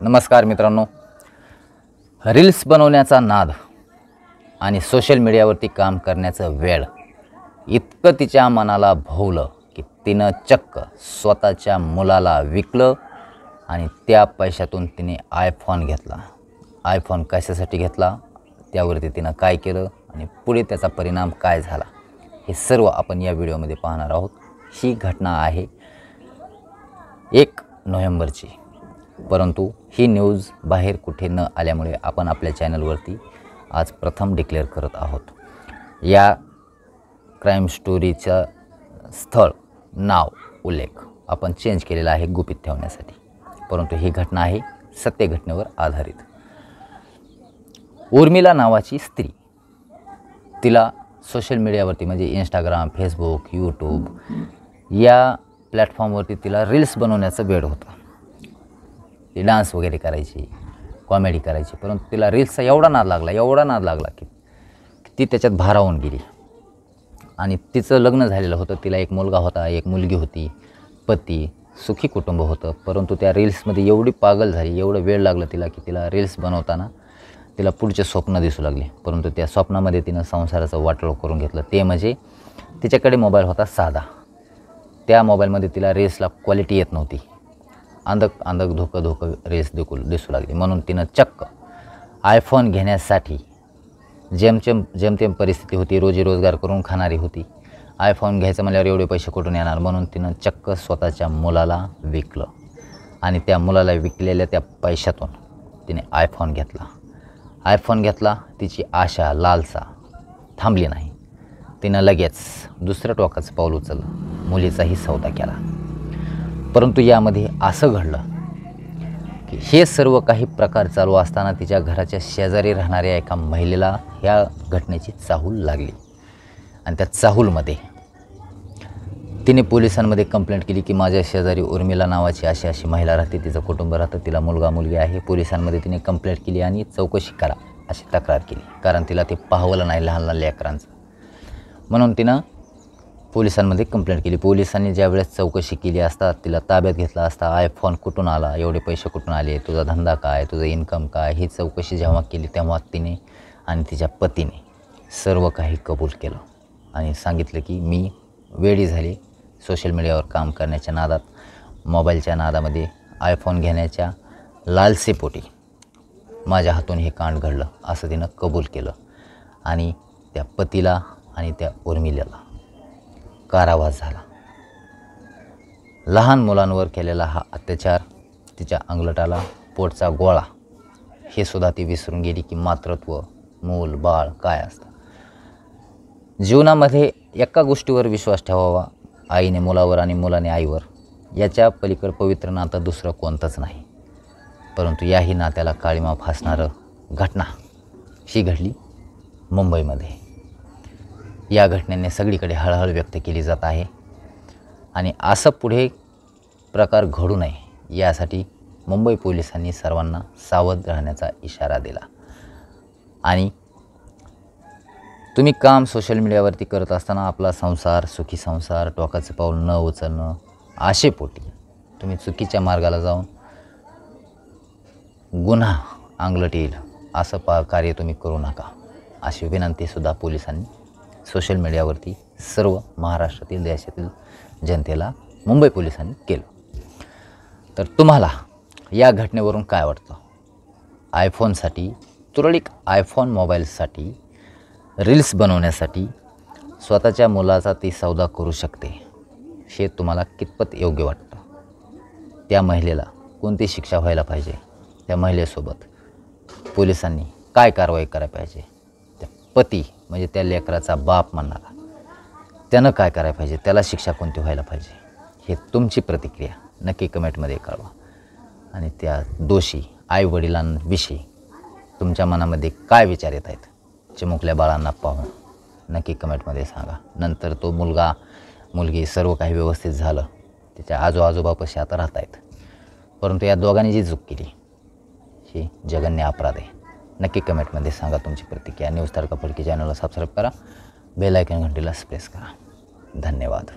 नमस्कार मित्रांनो, रील्स बनवण्याचा नाद आणि सोशल मीडियावरती काम करण्याचं वेळ इतकं तिच्या मनाला भोवलं की तिनं चक्क स्वतःच्या मुलाला विकलं आणि त्या पैशातून तिने आयफोन घेतला. आयफोन कशासाठी घेतला, त्यावरती तिनं काय केलं आणि पुढे त्याचा परिणाम काय झाला हे सर्व आपण या व्हिडिओमध्ये पाहणार आहोत. ही घटना आहे 1 नोव्हेंबरची, परंतु ही न्यूज बाहेर कुठे न आल्यामुळे आपण आपल्या चॅनलवरती आज प्रथम डिक्लेअर करत आहोत. या क्राईम स्टोरीचं स्थळ, नाव, उल्लेख आपण चेंज केलेला आहे गुपित ठेवण्यासाठी, परंतु ही घटना आहे सत्य घटनेवर आधारित. उर्मिला नावाची स्त्री, तिला सोशल मीडियावरती म्हणजे इंस्टाग्राम, फेसबुक, यूट्यूब या प्लॅटफॉर्मवरती तिला रील्स बनवण्याचं वेड होतं. ती डान्स वगैरे करायची, कॉमेडी करायची, परंतु तिला रील्सचा एवढा नाद लागला की ती त्याच्यात भारावून गेली. आणि तिचं लग्न झालेलं होतं, तिला एक मुलगा होता, एक मुलगी होती, पती, सुखी कुटुंब होतं. परंतु त्या रील्समध्ये एवढी पागल झाली, एवढं वेळ लागलं तिला की तिला रील्स बनवताना तिला पुढचे स्वप्न दिसू लागले. परंतु त्या स्वप्नामध्ये तिनं संसाराचं वाटोळं करून घेतलं. ते म्हणजे तिच्याकडे मोबाईल होता साधा, त्या मोबाईलमध्ये तिला रील्सला क्वालिटी येत नव्हती, अंधक धोकं रील्स दिसू लागली. म्हणून तिनं चक्क आयफोन घेण्यासाठी, जेमतेम परिस्थिती होती, रोजी रोजगार करून खाणारी होती, आयफोन घ्यायचं म्हणल्यावर एवढे पैसे कुठून येणार, म्हणून तिनं चक्क स्वतःच्या मुलाला विकलं आणि त्या मुलाला विकलेल्या त्या पैशातून तिने आयफोन घेतला. तिची आशा, लालसा थांबली नाही. तिनं लगेच दुसऱ्या टोकाचं पाऊल उचललं, मुलीचाही सौदा केला. परंतु यामध्ये असं घडलं की हे सर्व काही प्रकार चालू असताना तिच्या घराच्या शेजारी राहणाऱ्या एका महिलेला ह्या घटनेची चाहूल लागली. आणि त्या चाहूलमध्ये तिने पोलिसांमध्ये कंप्लेंट केली की माझ्या शेजारी उर्मिला नावाची अशी महिला राहते, तिचं कुटुंब राहतं, तिला मुलगा मुलगी आहे. पोलिसांमध्ये तिने कंप्लेंट केली आणि चौकशी करा अशी तक्रार केली, कारण तिला ते पाहवलं नाही लहान लहान लेकरांचं. म्हणून तिनं पोलिसांमध्ये कंप्लेंट केली. पोलिसांनी ज्यावेळेस चौकशी केली असता, तिला ताब्यात घेतला असता, आयफोन कुठून आला, एवढे पैसे कुठून आले, तुझा धंदा काय, तुझं इन्कम काय, ही चौकशी जेव्हा केली तेव्हा तिने आणि तिच्या पतीने सर्व काही कबूल केलं आणि सांगितलं की मी वेडी झाली सोशल मीडियावर काम करण्याच्या नादात, मोबाईलच्या नादामध्ये, आयफोन घेण्याच्या लालसेपोटी माझ्या हातून हे कांड घडलं असं तिनं कबूल केलं. आणि त्या पतीला आणि त्या उर्मिलेला कारावास झाला. लहान मुलांवर केलेला हा अत्याचार, तिच्या अंगलटाला पोटचा गोळा, हे सुद्धा ती विसरून गेली की मातृत्व, मूल बाळ काय असतं. जीवनामध्ये एका गोष्टीवर विश्वास ठेवावा, आईने मुलावर आणि मुलाने आईवर. याच्या पलीकडे पवित्र नातं दुसरं कोणतंच नाही. परंतु याही नात्याला काळीमा फासणारं घटना ही घडली मुंबईमध्ये. या घटनेने सगळीकडे हळहळ व्यक्त केली जात आहे आणि असं पुढे प्रकार घडू नये यासाठी मुंबई पोलिसांनी सर्वांना सावध राहण्याचा इशारा दिला. आणि तुम्ही काम सोशल मीडियावरती करत असताना आपला संसार, सुखी संसार, टोकाचं पाऊल न उचलणं, आशेपोटी तुम्ही चुकीच्या मार्गाला जाऊन गुन्हा अंगलट येईल असं कार्य तुम्ही करू नका, अशी विनंतीसुद्धा पोलिसांनी सोशल मीडियावरती सर्व महाराष्ट्रातील, देशातील जनतेला मुंबई पोलिसांनी केलं. तर तुम्हाला या घटनेवरून काय वाटतं? आयफोनसाठी, तुरळक आयफोन मोबाईलसाठी, रील्स बनवण्यासाठी स्वतःच्या मुलाचा ती सौदा करू शकते, हे तुम्हाला कितपत योग्य वाटतं? त्या महिलेला कोणती शिक्षा व्हायला पाहिजे? त्या महिलेसोबत पोलिसांनी काय कारवाई करायला पाहिजे? त्या पती म्हणजे त्या लेकराचा बाप म्हणणारा, त्यानं काय करायला पाहिजे? त्याला शिक्षा कोणती व्हायला पाहिजे? हे तुमची प्रतिक्रिया नक्की कमेंटमध्ये कळवा. आणि त्या दोषी आईवडिलांविषयी तुमच्या मनामध्ये काय विचार येत आहेत चिमुकल्या बाळांना पाहून नक्की कमेंटमध्ये सांगा. नंतर तो मुलगा मुलगी सर्व काही व्यवस्थित झालं, त्याच्या आजोबापाशी आता राहत आहेत, परंतु या दोघांनी जी चूक केली ही जघन्य अपराध आहे. नक्की कमेंटमध्ये सांगा तुमची प्रतिक्रिया. न्यूज तारका फडकी चॅनलला सबस्क्राईब करा, बेल आयकॉन घंटीला प्रेस करा. धन्यवाद.